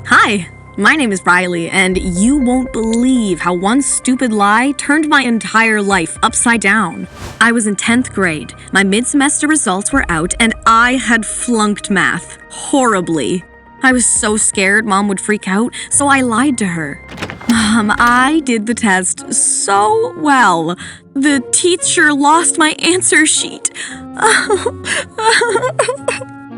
Hi, my name is Riley, and you won't believe how one stupid lie turned my entire life upside down. I was in 10th grade, my mid-semester results were out, and I had flunked math horribly. I was so scared Mom would freak out, so I lied to her. Mom, I did the test so well. The teacher lost my answer sheet.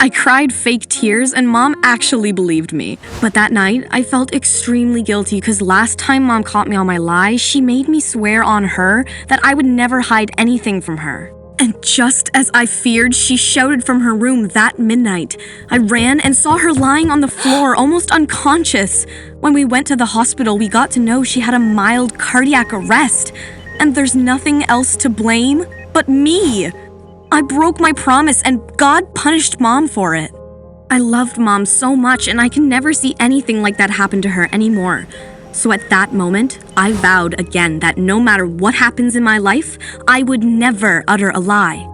I cried fake tears and Mom actually believed me. But that night, I felt extremely guilty because last time Mom caught me on my lie, she made me swear on her that I would never hide anything from her. And just as I feared, she shouted from her room that midnight. I ran and saw her lying on the floor, almost unconscious. When we went to the hospital, we got to know she had a mild cardiac arrest. And there's nothing else to blame but me. I broke my promise and God punished Mom for it. I loved Mom so much and I can never see anything like that happen to her anymore. So at that moment, I vowed again that no matter what happens in my life, I would never utter a lie.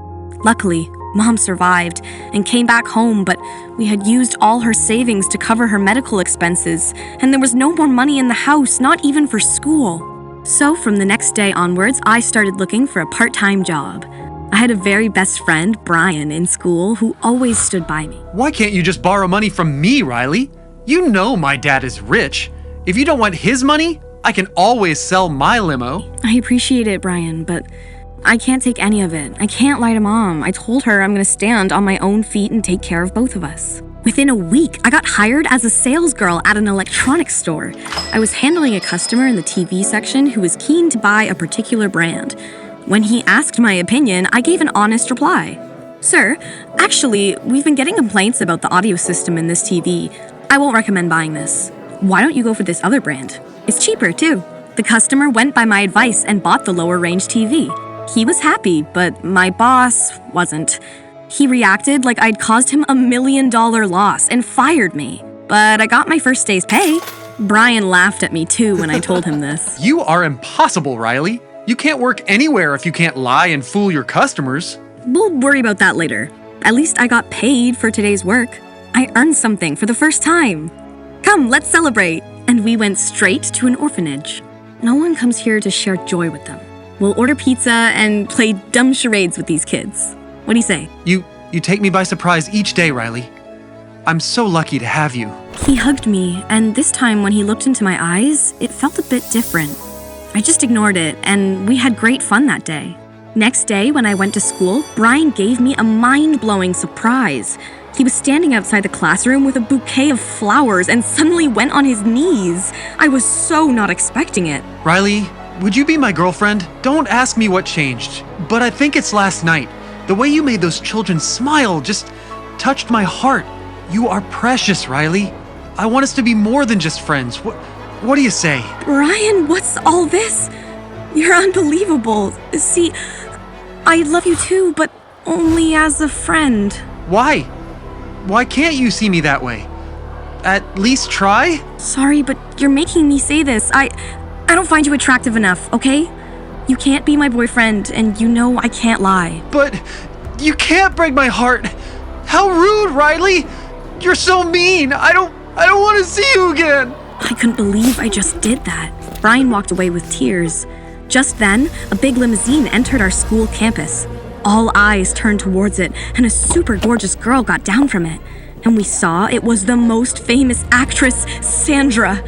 Luckily, Mom survived and came back home, but we had used all her savings to cover her medical expenses, and there was no more money in the house, not even for school. So from the next day onwards, I started looking for a part-time job. I had a very best friend, Brian, in school who always stood by me. Why can't you just borrow money from me, Riley? You know my dad is rich. If you don't want his money, I can always sell my limo. I appreciate it, Brian, but I can't take any of it. I can't lie to Mom. I told her I'm going to stand on my own feet and take care of both of us. Within a week, I got hired as a sales girl at an electronics store. I was handling a customer in the TV section who was keen to buy a particular brand. When he asked my opinion, I gave an honest reply. Sir, actually, we've been getting complaints about the audio system in this TV. I won't recommend buying this. Why don't you go for this other brand? It's cheaper, too. The customer went by my advice and bought the lower range TV. He was happy, but my boss wasn't. He reacted like I'd caused him $1 million loss and fired me. But I got my first day's pay. Brian laughed at me, too, when I told him this. You are impossible, Riley. You can't work anywhere if you can't lie and fool your customers. We'll worry about that later. At least I got paid for today's work. I earned something for the first time. Come, let's celebrate. And we went straight to an orphanage. No one comes here to share joy with them. We'll order pizza and play dumb charades with these kids. What do you say? You take me by surprise each day, Riley. I'm so lucky to have you. He hugged me, and this time when he looked into my eyes, it felt a bit different. I just ignored it, and we had great fun that day. Next day, when I went to school, Brian gave me a mind-blowing surprise. He was standing outside the classroom with a bouquet of flowers and suddenly went on his knees. I was so not expecting it. Riley, would you be my girlfriend? Don't ask me what changed, but I think it's last night. The way you made those children smile just touched my heart. You are precious, Riley. I want us to be more than just friends. What do you say? Brian, what's all this? You're unbelievable. See, I love you too, but only as a friend. Why? Why can't you see me that way? At least try? Sorry, but you're making me say this. I don't find you attractive enough, okay? You can't be my boyfriend, and you know I can't lie. But you can't break my heart. How rude, Riley! You're so mean. I don't want to see you again. I couldn't believe I just did that. Brian walked away with tears. Just then, a big limousine entered our school campus. All eyes turned towards it, and a super gorgeous girl got down from it. And we saw it was the most famous actress, Sandra.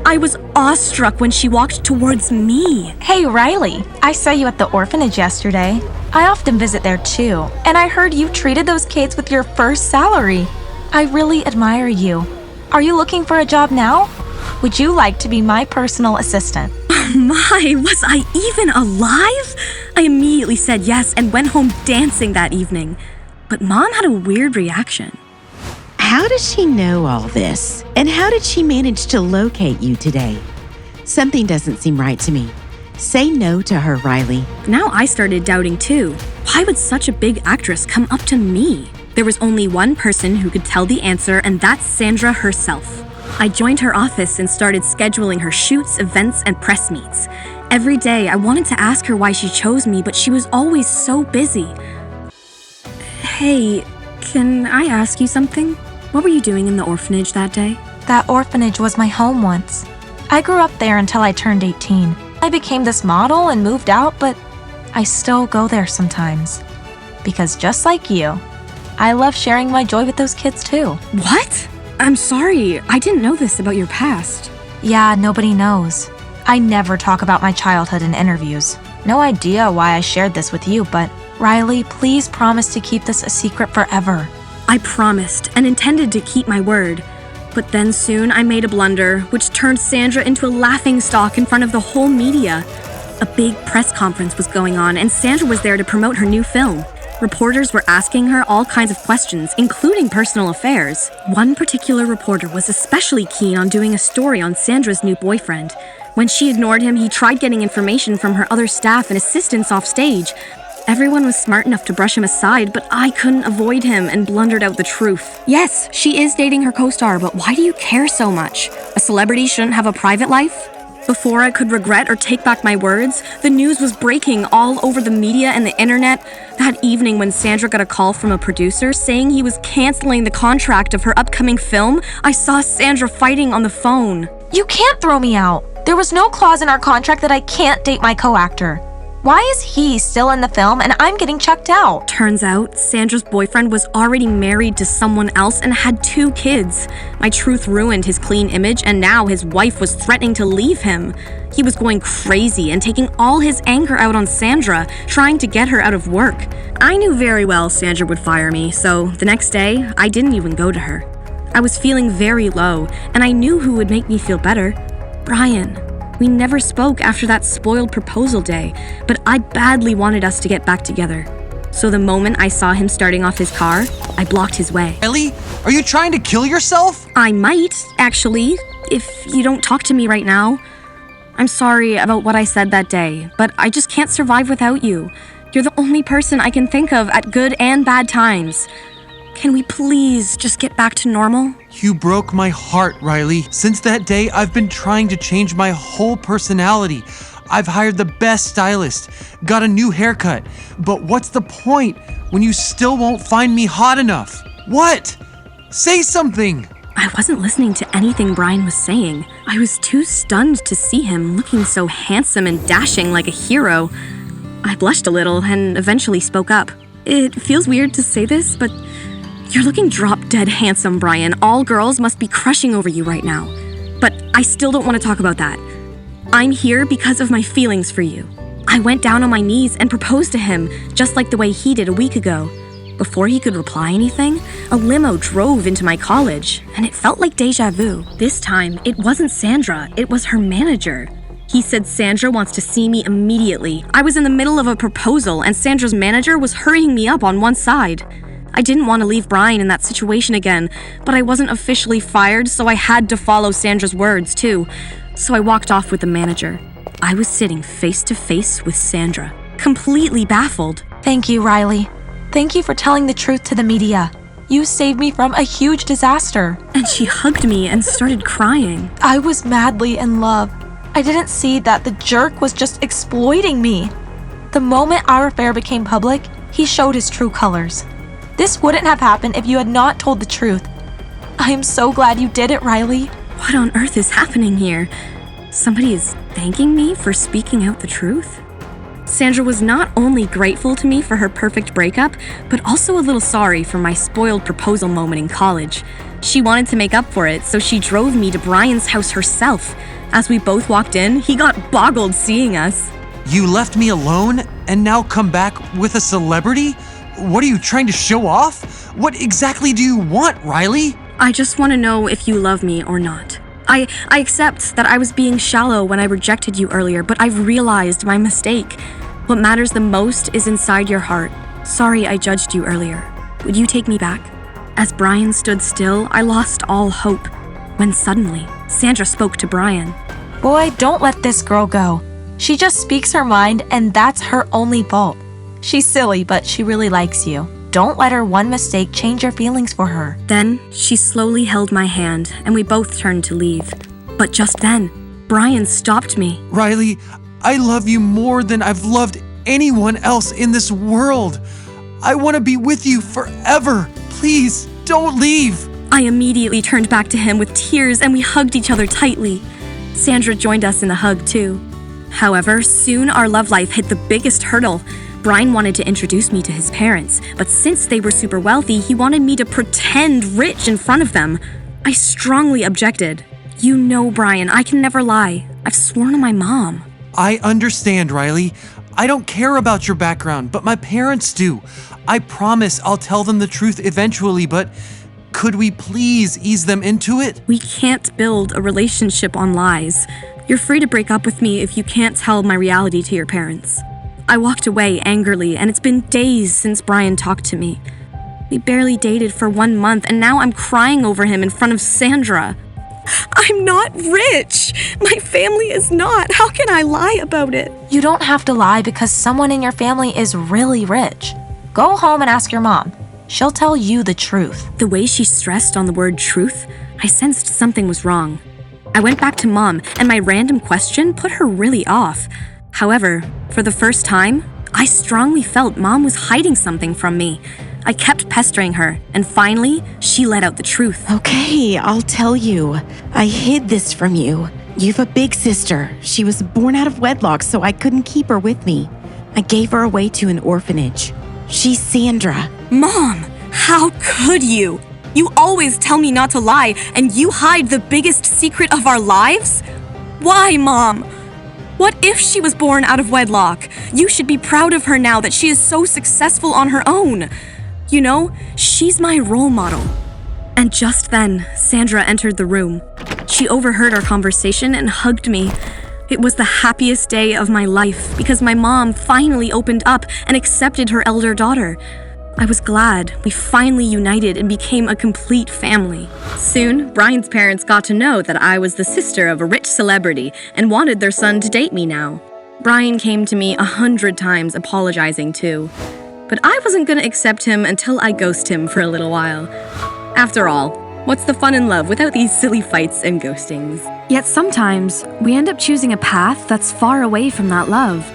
I was awestruck when she walked towards me. Hey, Riley, I saw you at the orphanage yesterday. I often visit there too, and I heard you treated those kids with your first salary. I really admire you. Are you looking for a job now? Would you like to be my personal assistant? Oh my, was I even alive? I immediately said yes and went home dancing that evening. But Mom had a weird reaction. How does she know all this? And how did she manage to locate you today? Something doesn't seem right to me. Say no to her, Riley. Now I started doubting too. Why would such a big actress come up to me? There was only one person who could tell the answer, and that's Sandra herself. I joined her office and started scheduling her shoots, events, and press meets. Every day, I wanted to ask her why she chose me, but she was always so busy. Hey, can I ask you something? What were you doing in the orphanage that day? That orphanage was my home once. I grew up there until I turned 18. I became this model and moved out, but I still go there sometimes. Because just like you, I love sharing my joy with those kids too. What? I'm sorry, I didn't know this about your past. Yeah, nobody knows. I never talk about my childhood in interviews. No idea why I shared this with you, but Riley, please promise to keep this a secret forever. I promised and intended to keep my word. But then soon I made a blunder, which turned Sandra into a laughingstock in front of the whole media. A big press conference was going on, and Sandra was there to promote her new film. Reporters were asking her all kinds of questions, including personal affairs. One particular reporter was especially keen on doing a story on Sandra's new boyfriend. When she ignored him, he tried getting information from her other staff and assistants off stage. Everyone was smart enough to brush him aside, but I couldn't avoid him and blundered out the truth. Yes, she is dating her co-star, but why do you care so much? A celebrity shouldn't have a private life? Before I could regret or take back my words, the news was breaking all over the media and the internet. That evening when Sandra got a call from a producer saying he was canceling the contract of her upcoming film, I saw Sandra fighting on the phone. You can't throw me out. There was no clause in our contract that I can't date my co-actor. Why is he still in the film and I'm getting checked out? Turns out, Sandra's boyfriend was already married to someone else and had 2 kids. My truth ruined his clean image, and now his wife was threatening to leave him. He was going crazy and taking all his anger out on Sandra, trying to get her out of work. I knew very well Sandra would fire me, so the next day, I didn't even go to her. I was feeling very low, and I knew who would make me feel better. Brian. We never spoke after that spoiled proposal day, but I badly wanted us to get back together. So the moment I saw him starting off his car, I blocked his way. Ellie, are you trying to kill yourself? I might, actually, if you don't talk to me right now. I'm sorry about what I said that day, but I just can't survive without you. You're the only person I can think of at good and bad times. Can we please just get back to normal? You broke my heart, Riley. Since that day, I've been trying to change my whole personality. I've hired the best stylist, got a new haircut. But what's the point when you still won't find me hot enough? What? Say something! I wasn't listening to anything Brian was saying. I was too stunned to see him looking so handsome and dashing like a hero. I blushed a little and eventually spoke up. It feels weird to say this, but you're looking drop-dead handsome, Brian. All girls must be crushing over you right now. But I still don't want to talk about that. I'm here because of my feelings for you. I went down on my knees and proposed to him, just like the way he did a week ago. Before he could reply anything, a limo drove into my college, and it felt like deja vu. This time, it wasn't Sandra, it was her manager. He said Sandra wants to see me immediately. I was in the middle of a proposal, and Sandra's manager was hurrying me up on one side. I didn't want to leave Brian in that situation again, but I wasn't officially fired, so I had to follow Sandra's words, too. So I walked off with the manager. I was sitting face to face with Sandra, completely baffled. Thank you, Riley. Thank you for telling the truth to the media. You saved me from a huge disaster. And she hugged me and started crying. I was madly in love. I didn't see that the jerk was just exploiting me. The moment our affair became public, he showed his true colors. This wouldn't have happened if you had not told the truth. I am so glad you did it, Riley. What on earth is happening here? Somebody is thanking me for speaking out the truth? Sandra was not only grateful to me for her perfect breakup, but also a little sorry for my spoiled proposal moment in college. She wanted to make up for it, so she drove me to Brian's house herself. As we both walked in, he got boggled seeing us. You left me alone and now come back with a celebrity? What are you trying to show off? What exactly do you want, Riley? I just want to know if you love me or not. I accept that I was being shallow when I rejected you earlier, but I've realized my mistake. What matters the most is inside your heart. Sorry I judged you earlier. Would you take me back? As Brian stood still, I lost all hope. When suddenly, Sandra spoke to Brian. Boy, don't let this girl go. She just speaks her mind, and that's her only fault. She's silly, but she really likes you. Don't let her one mistake change your feelings for her. Then, she slowly held my hand, and we both turned to leave. But just then, Brian stopped me. Riley, I love you more than I've loved anyone else in this world. I want to be with you forever. Please, don't leave. I immediately turned back to him with tears and we hugged each other tightly. Sandra joined us in the hug too. However, soon our love life hit the biggest hurdle. Brian wanted to introduce me to his parents, but since they were super wealthy, he wanted me to pretend rich in front of them. I strongly objected. You know, Brian, I can never lie. I've sworn to my mom. I understand, Riley. I don't care about your background, but my parents do. I promise I'll tell them the truth eventually, but could we please ease them into it? We can't build a relationship on lies. You're free to break up with me if you can't tell my reality to your parents. I walked away angrily, and it's been days since Brian talked to me. We barely dated for 1 month, and now I'm crying over him in front of Sandra. I'm not rich. My family is not. How can I lie about it? You don't have to lie because someone in your family is really rich. Go home and ask your mom. She'll tell you the truth. The way she stressed on the word truth, I sensed something was wrong. I went back to Mom, and my random question put her really off. However, for the first time, I strongly felt Mom was hiding something from me. I kept pestering her, and finally, she let out the truth. Okay, I'll tell you. I hid this from you. You've a big sister. She was born out of wedlock, so I couldn't keep her with me. I gave her away to an orphanage. She's Sandra. Mom, how could you? You always tell me not to lie, and you hide the biggest secret of our lives? Why, Mom? What if she was born out of wedlock? You should be proud of her now that she is so successful on her own. You know, she's my role model. And just then, Sandra entered the room. She overheard our conversation and hugged me. It was the happiest day of my life because my mom finally opened up and accepted her elder daughter. I was glad we finally united and became a complete family. Soon, Brian's parents got to know that I was the sister of a rich celebrity and wanted their son to date me now. Brian came to me 100 times apologizing too. But I wasn't gonna accept him until I ghosted him for a little while. After all, what's the fun in love without these silly fights and ghostings? Yet sometimes, we end up choosing a path that's far away from that love.